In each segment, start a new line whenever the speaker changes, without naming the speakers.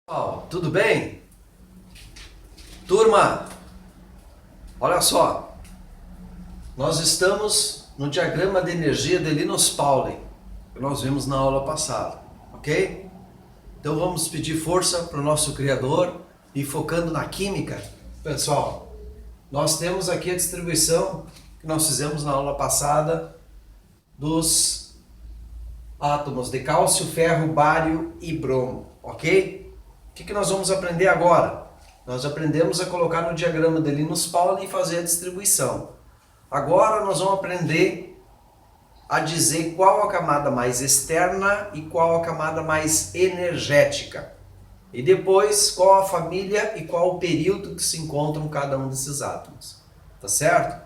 Pessoal, tudo bem? Turma, olha só, nós estamos no diagrama de energia de Linus Pauling, que nós vimos na aula passada, ok? Então vamos pedir força para o nosso Criador e focando na química. Pessoal, nós temos aqui a distribuição que nós fizemos na aula passada dos átomos de cálcio, ferro, bário e bromo, ok? O que nós vamos aprender agora? Nós aprendemos a colocar no diagrama de Linus Pauling e fazer a distribuição. Agora nós vamos aprender a dizer qual a camada mais externa e qual a camada mais energética. E depois qual a família e qual o período que se encontram cada um desses átomos. Tá certo?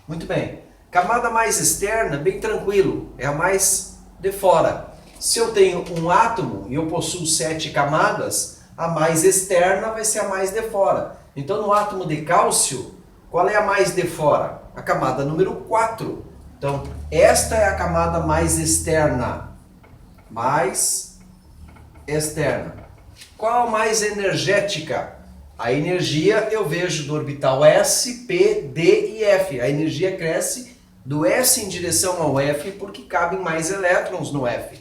Muito bem. Camada mais externa, bem tranquilo, é a mais de fora. Se eu tenho um átomo e eu possuo 7 camadas, a mais externa vai ser a mais de fora. Então, no átomo de cálcio, qual é a mais de fora? A camada número 4. Então, esta é a camada mais externa. Mais externa. Qual a mais energética? A energia eu vejo do orbital S, P, D e F. A energia cresce do S em direção ao F porque cabem mais elétrons no F.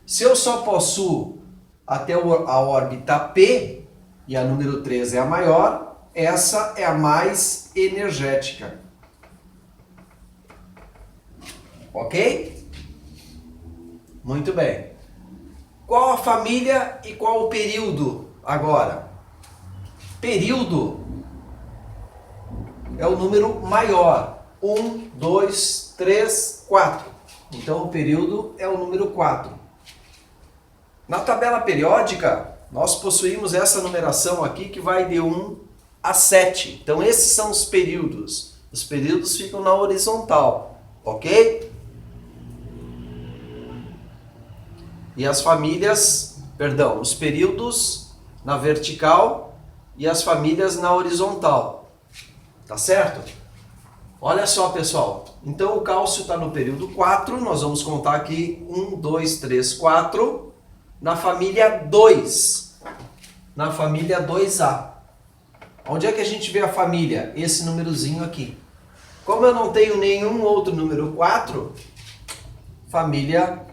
Se eu só possuo até a órbita P, e a número 3 é a maior, essa é a mais energética. Ok? Muito bem. Qual a família e qual o período agora? Período é o número maior. 1, 2, 3, 4. Então o período é o número 4. Na tabela periódica, nós possuímos essa numeração aqui que vai de 1 a 7. Então esses são os períodos. Os períodos ficam na horizontal, ok? E as famílias, perdão, os períodos na vertical e as famílias na horizontal. Tá certo? Olha só, pessoal. Então o cálcio está no período 4. Nós vamos contar aqui 1, 2, 3, 4. Na família 2. Na família 2A. Onde é que a gente vê a família? Esse númerozinho aqui. Como eu não tenho nenhum outro número 4, família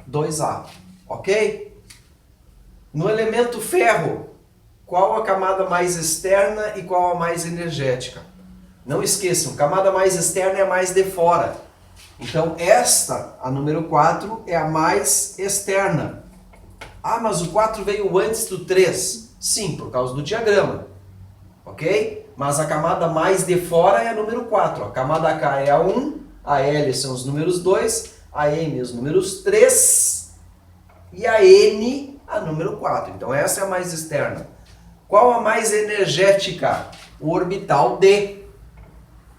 2A. Ok? No elemento ferro, qual a camada mais externa e qual a mais energética? Não esqueçam, camada mais externa é a mais de fora. Então esta, a número 4, é a mais externa. Ah, mas o 4 veio antes do 3. Sim, por causa do diagrama. Ok? Mas a camada mais de fora é a número 4. A camada K é a 1, a L são os números 2, a M os números 3 e a N a número 4. Então essa é a mais externa. Qual a mais energética? O orbital D.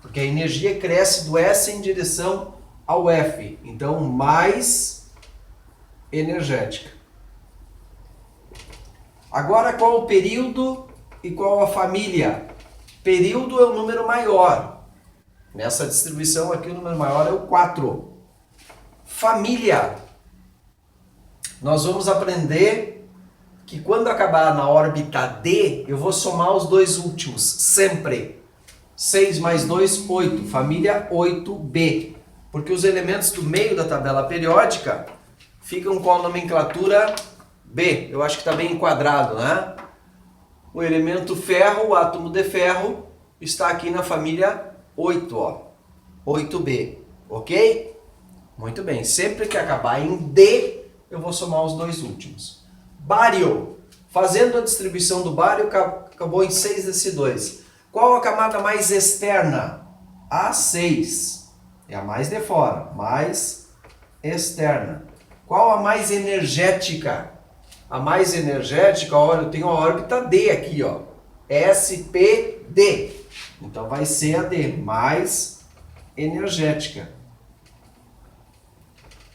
Porque a energia cresce do S em direção ao F. Então mais energética. Agora, qual o período e qual a família? Período é o número maior. Nessa distribuição aqui, o número maior é o 4. Família. Nós vamos aprender que quando acabar na órbita D, eu vou somar os dois últimos, sempre. 6 mais 2, 8. Família 8B. Porque os elementos do meio da tabela periódica ficam com a nomenclatura B, eu acho que está bem enquadrado, né? O elemento ferro, o átomo de ferro, está aqui na família 8, ó. 8B, ok? Muito bem, sempre que acabar em D, eu vou somar os dois últimos. Bário, fazendo a distribuição do bário, acabou em 6s2. Qual a camada mais externa? A6, é a mais de fora, mais externa. Qual a mais energética? A mais energética, olha, eu tenho a órbita D aqui, ó. SPD. Então vai ser a D, mais energética.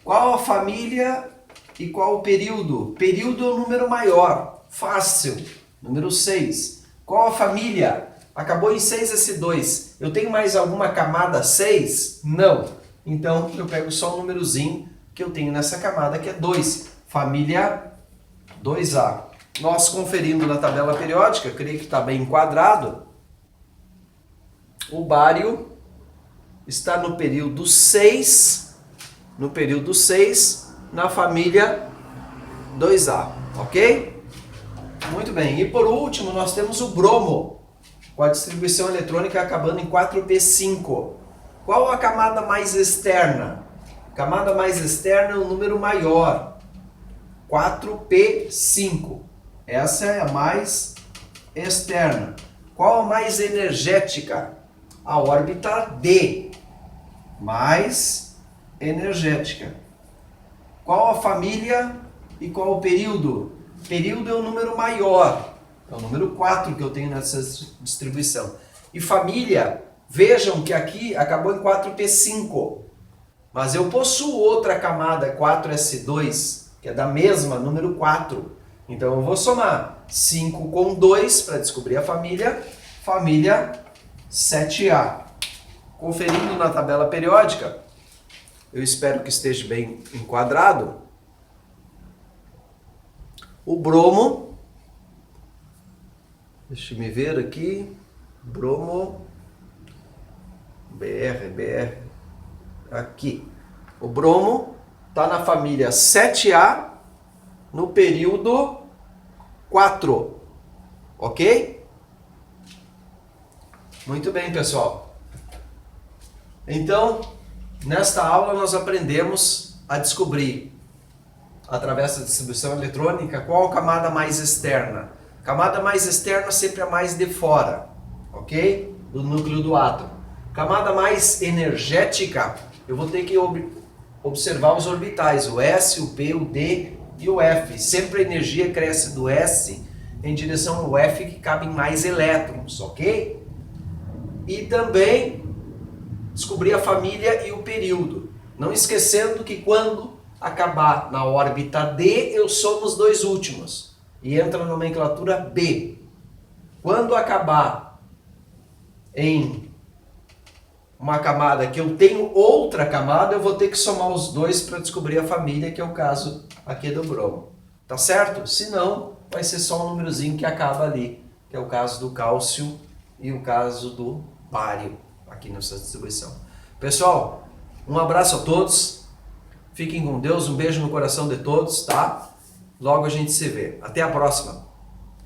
Qual a família e qual o período? Período é o número maior, fácil, número 6. Qual a família? Acabou em 6s2. Eu tenho mais alguma camada 6? Não. Então eu pego só o númerozinho que eu tenho nessa camada, que é 2. Família 2A. nós conferindo na tabela periódica, creio que está bem enquadrado, o bário está no período 6, na família 2A, ok? Muito bem, e por último nós temos o bromo, com a distribuição eletrônica acabando em 4p5. Qual a camada mais externa? A camada mais externa é o número maior, 4p5. Essa é a mais externa. Qual a mais energética? A órbita D, mais energética. Qual a família e qual o período? Período é o número maior, é o número 4 que eu tenho nessa distribuição. E família, vejam que aqui acabou em 4p5, mas eu possuo outra camada, 4s2, que é da mesma, número 4. Então eu vou somar 5 com 2 para descobrir a família 7A. Conferindo na tabela periódica, eu espero que esteja bem enquadrado. O bromo, deixa eu ver aqui, bromo, BR, aqui. O bromo está na família 7A, no período 4, ok? Muito bem, pessoal. Então, nesta aula nós aprendemos a descobrir, através da distribuição eletrônica, qual a camada mais externa. Camada mais externa sempre é mais de fora, ok? Do núcleo do átomo. Camada mais energética, eu vou ter que observar os orbitais, o S, o P, o D e o F. Sempre a energia cresce do S em direção ao F, que cabem mais elétrons, ok? E também descobrir a família e o período. Não esquecendo que quando acabar na órbita D, eu somo os dois últimos e entra na nomenclatura B. Quando acabar em uma camada que eu tenho outra camada, eu vou ter que somar os dois para descobrir a família, que é o caso aqui do bromo. Tá certo? Se não, vai ser só um númerozinho que acaba ali, que é o caso do cálcio e o caso do bário, aqui nessa distribuição. Pessoal, um abraço a todos. Fiquem com Deus, um beijo no coração de todos, tá? Logo a gente se vê. Até a próxima.